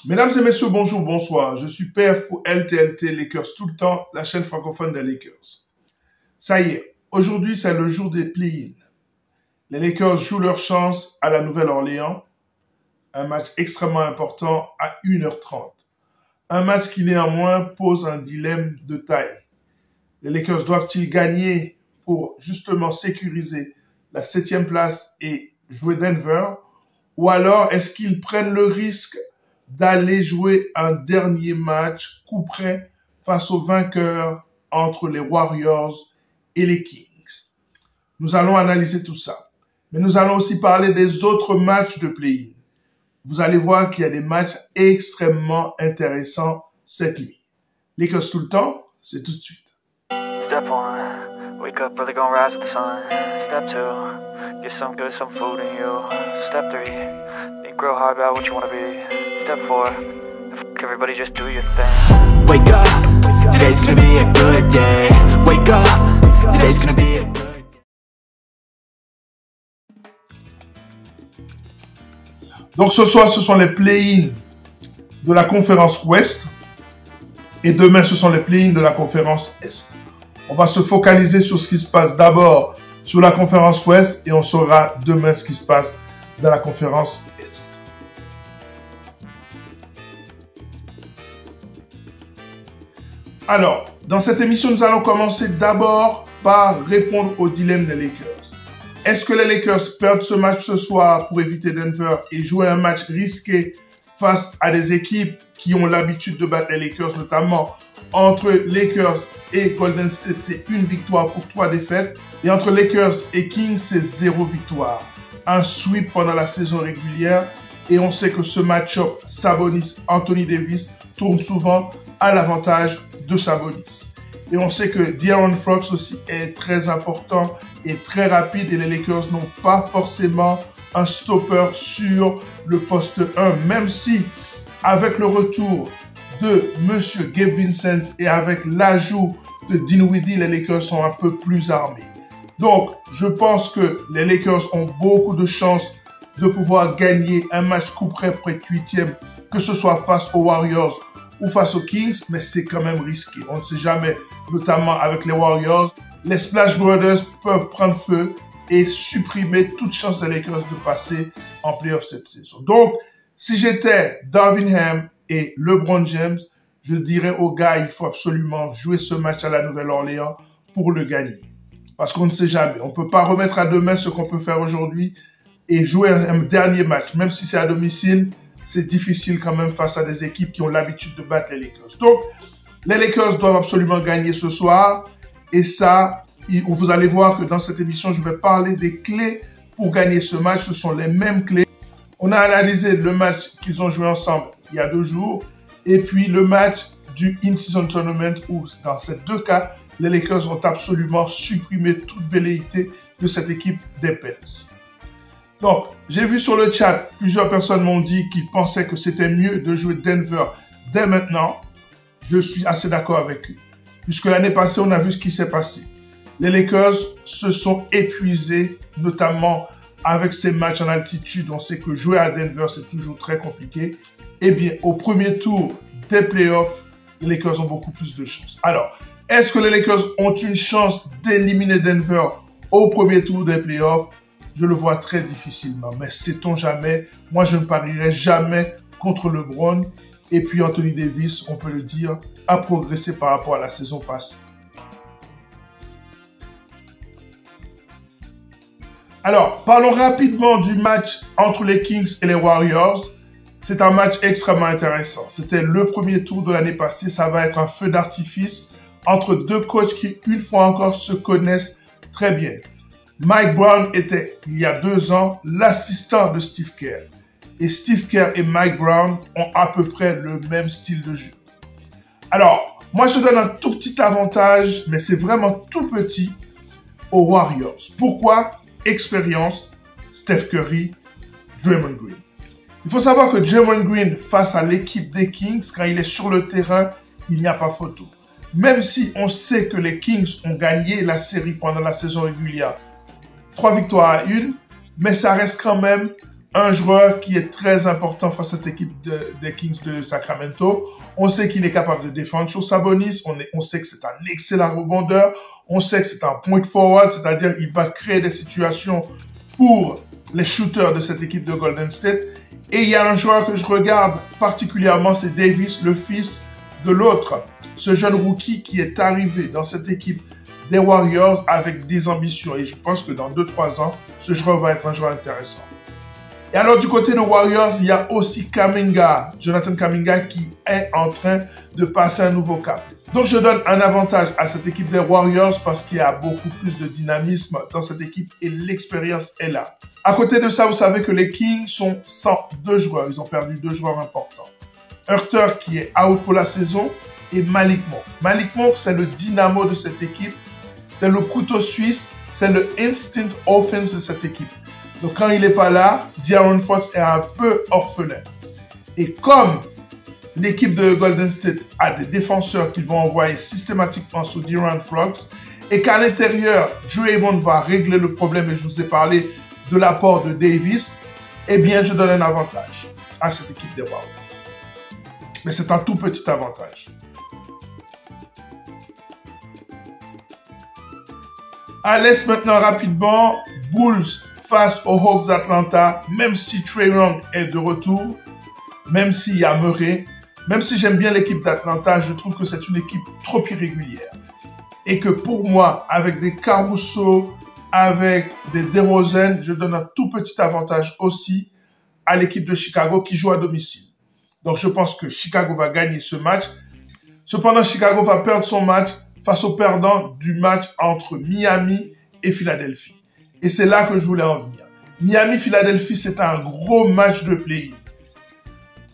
Mesdames et messieurs, bonjour, bonsoir. Je suis PF pour LTLT Lakers tout le temps, la chaîne francophone des Lakers. Ça y est, aujourd'hui c'est le jour des play-in. Les Lakers jouent leur chance à la Nouvelle-Orléans. Un match extrêmement important à 1h30. Un match qui néanmoins pose un dilemme de taille. Les Lakers doivent-ils gagner pour justement sécuriser la 7e place et jouer Denver? Ou alors est-ce qu'ils prennent le risque d'aller jouer un dernier match coup près face aux vainqueurs entre les Warriors et les Kings? Nous allons analyser tout ça. Mais nous allons aussi parler des autres matchs de play-in. Vous allez voir qu'il y a des matchs extrêmement intéressants cette nuit. Lakers tout le temps, c'est tout de suite. Step 1, wake up early, gonna rise with the sun. Step 2, get some good, some food in you. Step 3, think real hard about what you wanna be. Step 4, everybody just do your thing. Wake up, today's gonna be a good day. Wake up, today's gonna be a good day. Donc ce soir, ce sont les play-in de la conférence Ouest. Et demain, ce sont les play-in de la conférence Est. On va se focaliser sur ce qui se passe d'abord sur la conférence Ouest et on saura demain ce qui se passe dans la conférence Est. Alors, dans cette émission, nous allons commencer d'abord par répondre au dilemme des Lakers. Est-ce que les Lakers perdent ce match ce soir pour éviter Denver et jouer un match risqué face à des équipes qui ont l'habitude de battre les Lakers, notamment entre Lakers et Golden State, c'est 1 victoire pour 3 défaites. Et entre Lakers et Kings, c'est 0 victoire. Un sweep pendant la saison régulière. Et on sait que ce match-up Sabonis-Anthony Davis tourne souvent à l'avantage de Sabonis. Et on sait que De'Aaron Fox aussi est très important et très rapide. Et les Lakers n'ont pas forcément un stopper sur le poste 1. Même si, avec le retour de Monsieur Gabe Vincent et avec l'ajout de Dinwiddie, les Lakers sont un peu plus armés. Donc, je pense que les Lakers ont beaucoup de chances de pouvoir gagner un match coup près de 8e, que ce soit face aux Warriors ou face aux Kings, mais c'est quand même risqué. On ne sait jamais, notamment avec les Warriors. Les Splash Brothers peuvent prendre feu et supprimer toute chance des Lakers de passer en playoff cette saison. Donc, si j'étais Darvin Ham et LeBron James, je dirais aux gars, il faut absolument jouer ce match à la Nouvelle-Orléans pour le gagner. Parce qu'on ne sait jamais. On ne peut pas remettre à demain ce qu'on peut faire aujourd'hui et jouer un dernier match. Même si c'est à domicile, c'est difficile quand même face à des équipes qui ont l'habitude de battre les Lakers. Donc, les Lakers doivent absolument gagner ce soir. Et ça, vous allez voir que dans cette émission, je vais parler des clés pour gagner ce match. Ce sont les mêmes clés. On a analysé le match qu'ils ont joué ensemble il y a 2 jours. Et puis le match du In-Season Tournament où, dans ces 2 cas, les Lakers ont absolument supprimé toute velléité de cette équipe des Pels. Donc, j'ai vu sur le chat, plusieurs personnes m'ont dit qu'ils pensaient que c'était mieux de jouer Denver dès maintenant. Je suis assez d'accord avec eux. Puisque l'année passée, on a vu ce qui s'est passé. Les Lakers se sont épuisés, notamment avec ces matchs en altitude. On sait que jouer à Denver, c'est toujours très compliqué. Eh bien, au premier tour des playoffs, les Lakers ont beaucoup plus de chance. Alors, est-ce que les Lakers ont une chance d'éliminer Denver au premier tour des playoffs? Je le vois très difficilement, mais sait-on jamais? Moi, je ne parierai jamais contre LeBron. Et puis, Anthony Davis, on peut le dire, a progressé par rapport à la saison passée. Alors, parlons rapidement du match entre les Kings et les Warriors. C'est un match extrêmement intéressant. C'était le premier tour de l'année passée. Ça va être un feu d'artifice entre 2 coachs qui, une fois encore, se connaissent très bien. Mike Brown était, il y a 2 ans, l'assistant de Steve Kerr. Et Steve Kerr et Mike Brown ont à peu près le même style de jeu. Alors, moi, je donne un tout petit avantage, mais c'est vraiment tout petit, aux Warriors. Pourquoi? Expérience, Steph Curry, Draymond Green. Il faut savoir que Draymond Green, face à l'équipe des Kings, quand il est sur le terrain, il n'y a pas photo. Même si on sait que les Kings ont gagné la série pendant la saison régulière, 3 victoires à 1, mais ça reste quand même un joueur qui est très important face à cette équipe des Kings de Sacramento. On sait qu'il est capable de défendre sur Sabonis. On sait que c'est un excellent rebondeur. On sait que c'est un point forward, c'est-à-dire il va créer des situations pour les shooters de cette équipe de Golden State. Et il y a un joueur que je regarde particulièrement, c'est Davis, le fils de l'autre. Ce jeune rookie qui est arrivé dans cette équipe des Warriors avec des ambitions. Et je pense que dans 2-3 ans, ce joueur va être un joueur intéressant. Et alors, du côté des Warriors, il y a aussi Kuminga, Jonathan Kuminga, qui est en train de passer un nouveau cap. Donc, je donne un avantage à cette équipe des Warriors parce qu'il y a beaucoup plus de dynamisme dans cette équipe et l'expérience est là. À côté de ça, vous savez que les Kings sont sans 2 joueurs. Ils ont perdu 2 joueurs importants. Huerter qui est out pour la saison et Malik Monk. Malik Monk, c'est le dynamo de cette équipe. C'est le couteau suisse. C'est le instant offense de cette équipe. Donc, quand il n'est pas là, De'Aaron Fox est un peu orphelin. Et comme l'équipe de Golden State a des défenseurs qu'ils vont envoyer systématiquement sur De'Aaron Fox, et qu'à l'intérieur, Draymond va régler le problème, et je vous ai parlé de l'apport de Davis, eh bien, je donne un avantage à cette équipe des Warriors. Mais c'est un tout petit avantage. À l'Est maintenant, rapidement, Bulls face aux Hawks d'Atlanta, même si Trae Young est de retour, même s'il y a Murray, même si j'aime bien l'équipe d'Atlanta, je trouve que c'est une équipe trop irrégulière. Et que pour moi, avec des Caruso, avec des DeRozan, je donne un tout petit avantage aussi à l'équipe de Chicago qui joue à domicile. Donc je pense que Chicago va gagner ce match. Cependant, Chicago va perdre son match face au perdant du match entre Miami et Philadelphie. Et c'est là que je voulais en venir. Miami-Philadelphie, c'est un gros match de play-in.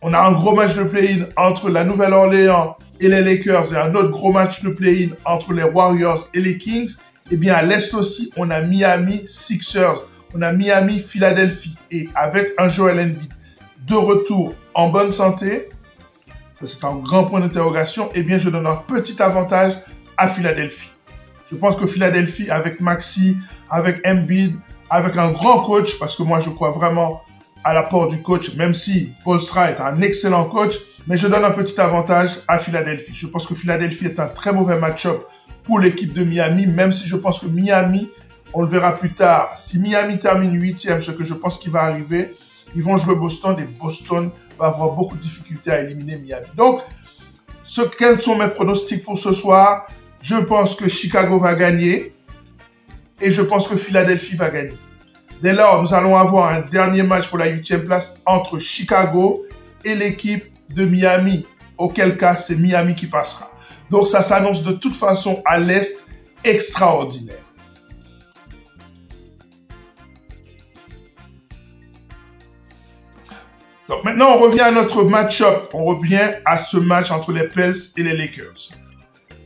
On a un gros match de play-in entre la Nouvelle-Orléans et les Lakers et un autre gros match de play-in entre les Warriors et les Kings. Et bien à l'Est aussi, on a Miami-Sixers, on a Miami-Philadelphie. Et avec un Joel Embiid de retour en bonne santé, ça c'est un grand point d'interrogation, et bien je donne un petit avantage à Philadelphie. Je pense que Philadelphie, avec Maxey, avec Embiid, avec un grand coach, parce que moi je crois vraiment à l'apport du coach, même si Spoelstra est un excellent coach, mais je donne un petit avantage à Philadelphie. Je pense que Philadelphie est un très mauvais match-up pour l'équipe de Miami, même si je pense que Miami, on le verra plus tard, si Miami termine 8e, ce que je pense qu'il va arriver, ils vont jouer Boston et Boston va avoir beaucoup de difficultés à éliminer Miami. Donc, quels sont mes pronostics pour ce soir? Je pense que Chicago va gagner et je pense que Philadelphie va gagner. Dès lors, nous allons avoir un dernier match pour la 8e place entre Chicago et l'équipe de Miami. Auquel cas, c'est Miami qui passera. Donc, ça s'annonce de toute façon à l'Est extraordinaire. Donc, maintenant, on revient à notre match-up. On revient à ce match entre les Pels et les Lakers.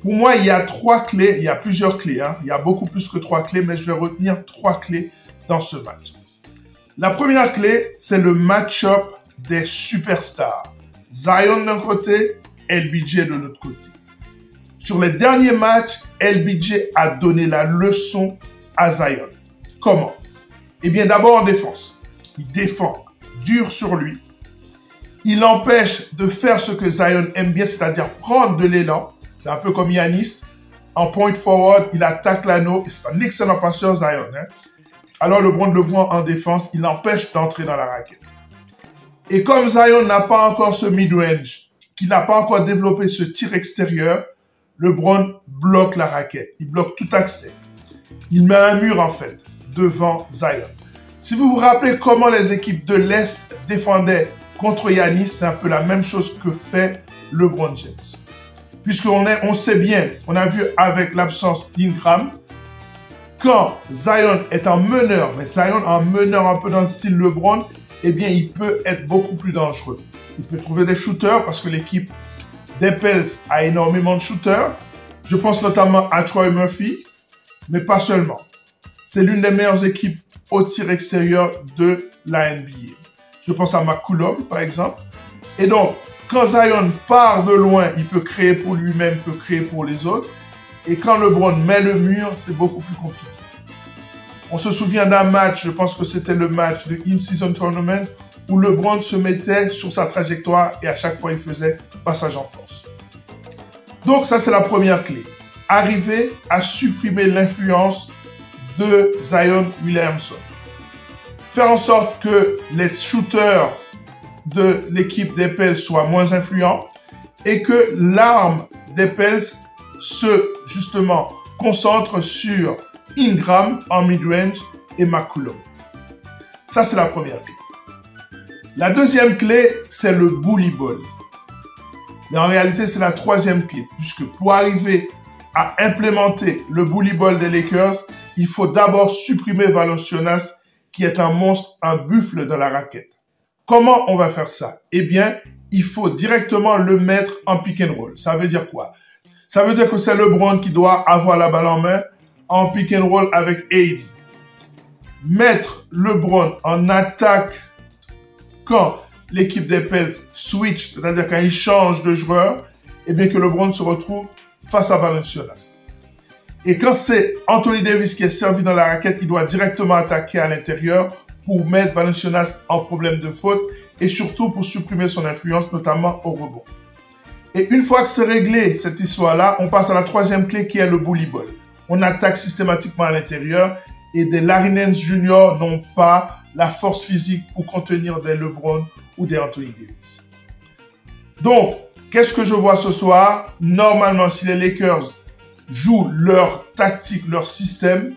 Pour moi, il y a 3 clés. Il y a plusieurs clés. Il y a beaucoup plus que 3 clés, mais je vais retenir 3 clés dans ce match. La première clé, c'est le match-up des superstars. Zion d'un côté, LBJ de l'autre côté. Sur les derniers matchs, LBJ a donné la leçon à Zion. Comment? Eh bien, d'abord en défense. Il défend dur sur lui. Il l'empêche de faire ce que Zion aime bien, c'est-à-dire prendre de l'élan. C'est un peu comme Giannis. En point forward, il attaque l'anneau. C'est un excellent passeur, Zion. Alors, LeBron en défense, il l'empêche d'entrer dans la raquette. Et comme Zion n'a pas encore ce mid-range, qu'il n'a pas encore développé ce tir extérieur, LeBron bloque la raquette. Il bloque tout accès. Il met un mur, en fait, devant Zion. Si vous vous rappelez comment les équipes de l'Est défendaient contre Giannis, c'est un peu la même chose que fait LeBron James. Puisqu'on sait bien, on a vu avec l'absence d'Ingram, quand Zion est un meneur, mais Zion un meneur un peu dans le style LeBron, eh bien, il peut être beaucoup plus dangereux. Il peut trouver des shooters parce que l'équipe des Pels a énormément de shooters. Je pense notamment à Troy Murphy, mais pas seulement. C'est l'une des meilleures équipes au tir extérieur de la NBA. Je pense à McCollum, par exemple. Et donc, quand Zion part de loin, il peut créer pour lui-même, peut créer pour les autres. Et quand LeBron met le mur, c'est beaucoup plus compliqué. On se souvient d'un match, je pense que c'était le match de In-Season Tournament, où LeBron se mettait sur sa trajectoire et à chaque fois il faisait passage en force. Donc ça c'est la première clé. Arriver à supprimer l'influence de Zion Williamson. Faire en sorte que les shooters de l'équipe des Pels soient moins influents et que l'arme des Pels se, justement, concentre sur Ingram en mid-range et McCollum. Ça, c'est la première clé. La deuxième clé, c'est le bully ball. Mais en réalité, c'est la troisième clé, puisque pour arriver à implémenter le bully ball des Lakers, il faut d'abord supprimer Valanciunas, qui est un monstre, un buffle de la raquette. Comment on va faire ça? Eh bien, il faut directement le mettre en pick and roll. Ça veut dire quoi? Ça veut dire que c'est LeBron qui doit avoir la balle en main en pick and roll avec AD. Mettre LeBron en attaque quand l'équipe des Pels switch, c'est-à-dire quand il change de joueur, eh bien que LeBron se retrouve face à Valanciunas. Et quand c'est Anthony Davis qui est servi dans la raquette, il doit directement attaquer à l'intérieur pour mettre Valanciunas en problème de faute et surtout pour supprimer son influence, notamment au rebond. Et une fois que c'est réglé, cette histoire-là, on passe à la troisième clé qui est le bully ball. On attaque systématiquement à l'intérieur et des Larry Nance Jr. n'ont pas la force physique pour contenir des LeBron ou des Anthony Davis. Donc, qu'est-ce que je vois ce soir? Normalement, si les Lakers jouent leur tactique, leur système,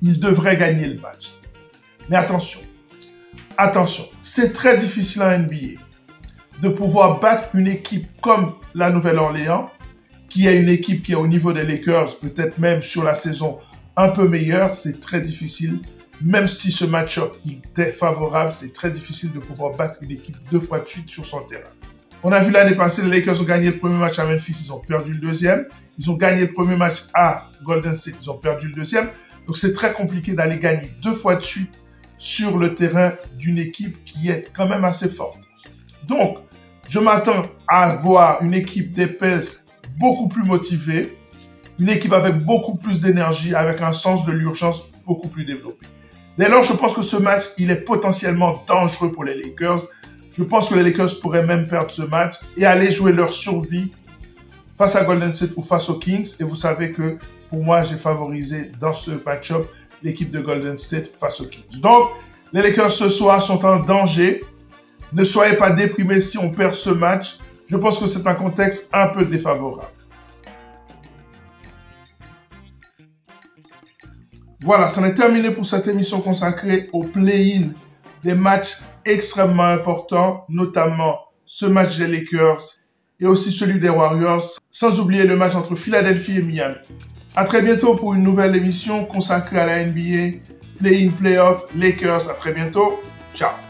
ils devraient gagner le match. Mais attention, c'est très difficile en NBA de pouvoir battre une équipe comme la Nouvelle-Orléans, qui est une équipe qui est au niveau des Lakers, peut-être même sur la saison un peu meilleure. C'est très difficile, même si ce match-up est favorable, c'est très difficile de pouvoir battre une équipe 2 fois de suite sur son terrain. On a vu l'année passée, les Lakers ont gagné le premier match à Memphis, ils ont perdu le deuxième. Ils ont gagné le premier match à Golden State, ils ont perdu le deuxième. Donc c'est très compliqué d'aller gagner 2 fois de suite sur le terrain d'une équipe qui est quand même assez forte. Donc, je m'attends à voir une équipe des Pels beaucoup plus motivée, une équipe avec beaucoup plus d'énergie, avec un sens de l'urgence beaucoup plus développé. Dès lors, je pense que ce match, il est potentiellement dangereux pour les Lakers. Je pense que les Lakers pourraient même perdre ce match et aller jouer leur survie face à Golden State ou face aux Kings. Et vous savez que pour moi, j'ai favorisé dans ce match-up l'équipe de Golden State face aux Kings. Donc, les Lakers ce soir sont en danger. Ne soyez pas déprimés si on perd ce match. Je pense que c'est un contexte un peu défavorable. Voilà, c'en est terminé pour cette émission consacrée au play-in des matchs extrêmement importants, notamment ce match des Lakers et aussi celui des Warriors, sans oublier le match entre Philadelphie et Miami. À très bientôt pour une nouvelle émission consacrée à la NBA, play-in, play-off, Lakers. À très bientôt. Ciao.